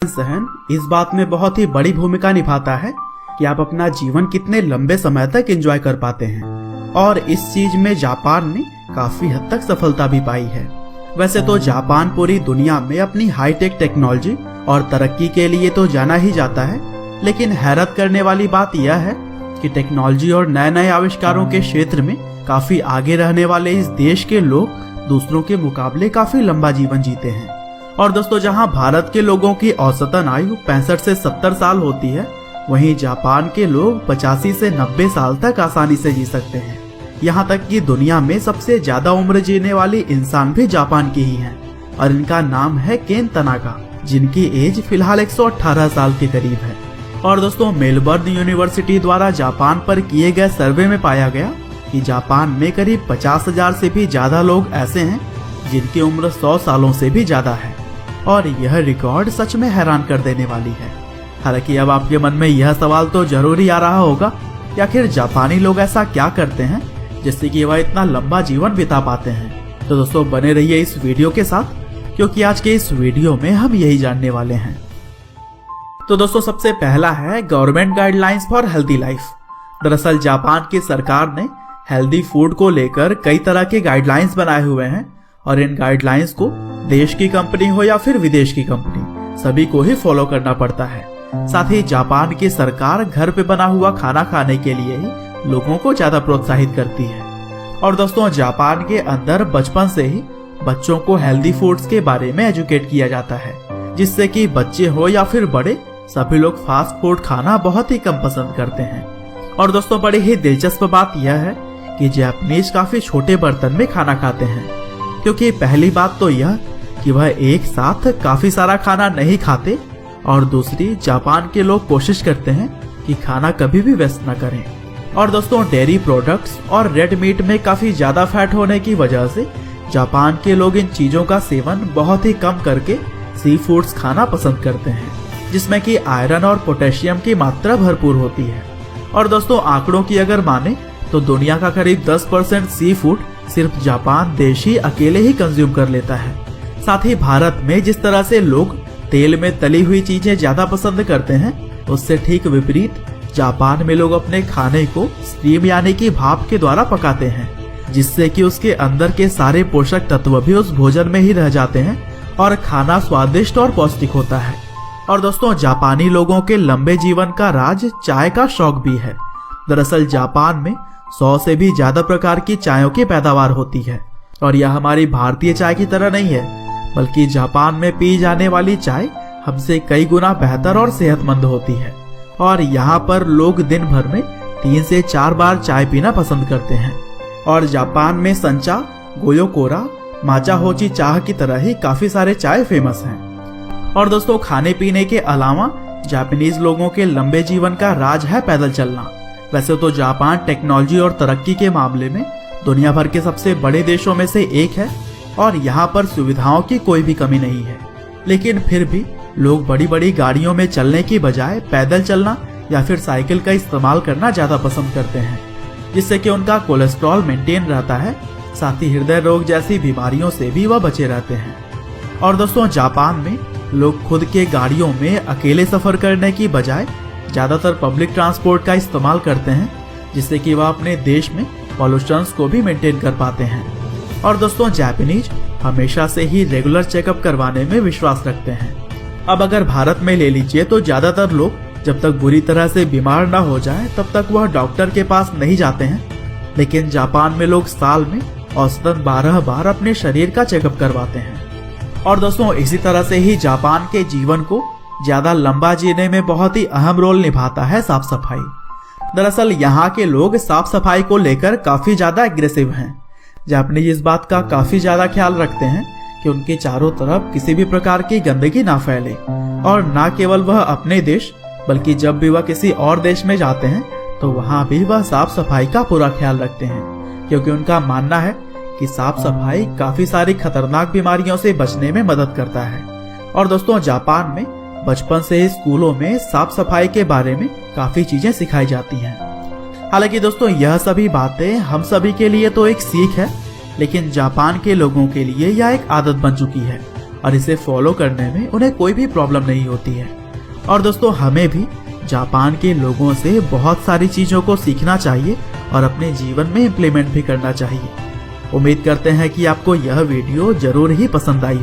सहन इस बात में बहुत ही बड़ी भूमिका निभाता है कि आप अपना जीवन कितने लंबे समय तक एंजॉय कर पाते हैं, और इस चीज में जापान ने काफी हद तक सफलता भी पाई है। वैसे तो जापान पूरी दुनिया में अपनी हाईटेक टेक्नोलॉजी और तरक्की के लिए तो जाना ही जाता है, लेकिन हैरत करने वाली बात यह है कि टेक्नोलॉजी और नए नए आविष्कारों के क्षेत्र में काफी आगे रहने वाले इस देश के लोग दूसरों के मुकाबले काफी लंबा जीवन जीते हैं। और दोस्तों, जहां भारत के लोगों की औसतन आयु 65 से 70 साल होती है, वहीं जापान के लोग 85 से 90 साल तक आसानी से जी सकते हैं। यहाँ तक कि दुनिया में सबसे ज्यादा उम्र जीने वाली इंसान भी जापान की ही है, और इनका नाम है केन तनाका, जिनकी एज फिलहाल 118 साल के करीब है। और दोस्तों, मेलबर्न यूनिवर्सिटी द्वारा जापान पर किए गए सर्वे में पाया गया कि जापान में करीब 50,000 से भी ज्यादा लोग ऐसे हैं जिनकी उम्र 100 सालों से भी ज्यादा है, और यह रिकॉर्ड सच में हैरान कर देने वाली है। हालांकि अब आपके मन में यह सवाल तो जरूर ही आ रहा होगा कि आखिर जापानी लोग ऐसा क्या करते हैं जिससे कि वह इतना लंबा जीवन बिता पाते हैं। तो दोस्तों, बने रहिए इस वीडियो के साथ, क्योंकि आज के इस वीडियो में हम यही जानने वाले हैं। तो दोस्तों, सबसे पहला है government guidelines for healthy life. दरअसल जापान की सरकार ने हेल्दी फूड को लेकर कई तरह के गाइडलाइंस बनाए हुए हैं, और इन गाइडलाइंस को देश की कंपनी हो या फिर विदेश की कंपनी, सभी को ही फॉलो करना पड़ता है। साथ ही जापान की सरकार घर पे बना हुआ खाना खाने के लिए ही लोगों को ज्यादा प्रोत्साहित करती है। और दोस्तों, जापान के अंदर बचपन से ही बच्चों को हेल्दी फूड्स के बारे में एजुकेट किया जाता है, जिससे कि बच्चे हो या फिर बड़े, सभी लोग फास्ट फूड खाना बहुत ही कम पसंद करते हैं। और दोस्तों, बड़ी ही दिलचस्प बात यह है कि जापानीज काफी छोटे बर्तन में खाना खाते हैं, क्योंकि पहली बात तो यह कि वह एक साथ काफी सारा खाना नहीं खाते, और दूसरी, जापान के लोग कोशिश करते हैं कि खाना कभी भी वेस्ट न करें। और दोस्तों, डेयरी प्रोडक्ट्स और रेड मीट में काफी ज्यादा फैट होने की वजह से जापान के लोग इन चीजों का सेवन बहुत ही कम करके सी फूड्स खाना पसंद करते हैं, जिसमें कि आयरन और पोटेशियम की मात्रा भरपूर होती है। और दोस्तों, आंकड़ों की अगर माने तो दुनिया का करीब 10% सी फूड सिर्फ जापान देश ही अकेले ही कंज्यूम कर लेता है। साथ ही भारत में जिस तरह से लोग तेल में तली हुई चीजें ज्यादा पसंद करते हैं, उससे ठीक विपरीत जापान में लोग अपने खाने को स्टीम यानी कि भाप के द्वारा पकाते हैं, जिससे कि उसके अंदर के सारे पोषक तत्व भी उस भोजन में ही रह जाते हैं और खाना स्वादिष्ट और पौष्टिक होता है। और दोस्तों, जापानी लोगों के लंबे जीवन का राज चाय का शौक भी है। दरअसल जापान में 100 से भी ज्यादा प्रकार की चायों की पैदावार होती है, और यह हमारी भारतीय चाय की तरह नहीं है, बल्कि जापान में पी जाने वाली चाय हमसे कई गुना बेहतर और सेहतमंद होती है। और यहाँ पर लोग दिन भर में 3 से 4 बार चाय पीना पसंद करते हैं। और जापान में संचा, गोयोकोरा, माचा होची चाह की तरह ही काफी सारे चाय फेमस हैं। और दोस्तों, खाने पीने के अलावा जापानीज लोगों के लंबे जीवन का राज है पैदल चलना। वैसे तो जापान टेक्नोलॉजी और तरक्की के मामले में दुनिया भर के सबसे बड़े देशों में से एक है, और यहाँ पर सुविधाओं की कोई भी कमी नहीं है, लेकिन फिर भी लोग बड़ी बड़ी गाड़ियों में चलने की बजाय पैदल चलना या फिर साइकिल का इस्तेमाल करना ज्यादा पसंद करते हैं, जिससे कि उनका कोलेस्ट्रॉल मेंटेन रहता है। साथ ही हृदय रोग जैसी बीमारियों से भी वह बचे रहते हैं। और दोस्तों, जापान में लोग खुद के गाड़ियों में अकेले सफर करने की बजाय ज्यादातर पब्लिक ट्रांसपोर्ट का इस्तेमाल करते हैं, जिससे कि वह अपने देश में पॉल्यूशन को भी मेंटेन कर पाते हैं। और दोस्तों, जापानीज हमेशा से ही रेगुलर चेकअप करवाने में विश्वास रखते हैं। अब अगर भारत में ले लीजिए तो ज्यादातर लोग जब तक बुरी तरह से बीमार न हो जाए तब तक वह डॉक्टर के पास नहीं जाते हैं, लेकिन जापान में लोग साल में औसतन 12 बार अपने शरीर का चेकअप करवाते हैं। और दोस्तों, इसी तरह से ही जापान के जीवन को ज्यादा लंबा जीने में बहुत ही अहम रोल निभाता है साफ सफाई। दरअसल यहाँ के लोग साफ सफाई को लेकर काफी ज्यादा एग्रेसिव हैं। जापानीज इस बात का काफी ज्यादा ख्याल रखते हैं कि उनके चारों तरफ किसी भी प्रकार की गंदगी ना फैले, और न केवल वह अपने देश बल्कि जब भी वह किसी और देश में जाते हैं तो वहाँ भी वह साफ सफाई का पूरा ख्याल रखते हैं, क्योंकि उनका मानना है कि साफ सफाई काफी सारी खतरनाक बीमारियों से बचने में मदद करता है। और दोस्तों, जापान में बचपन से ही स्कूलों में साफ सफाई के बारे में काफी चीजें सिखाई जाती हैं। हालांकि दोस्तों, यह सभी बातें हम सभी के लिए तो एक सीख है, लेकिन जापान के लोगों के लिए यह एक आदत बन चुकी है, और इसे फॉलो करने में उन्हें कोई भी प्रॉब्लम नहीं होती है। और दोस्तों, हमें भी जापान के लोगों से बहुत सारी चीज़ों को सीखना चाहिए और अपने जीवन में इम्प्लीमेंट भी करना चाहिए। उम्मीद करते हैं कि आपको यह वीडियो जरूर ही पसंद आई।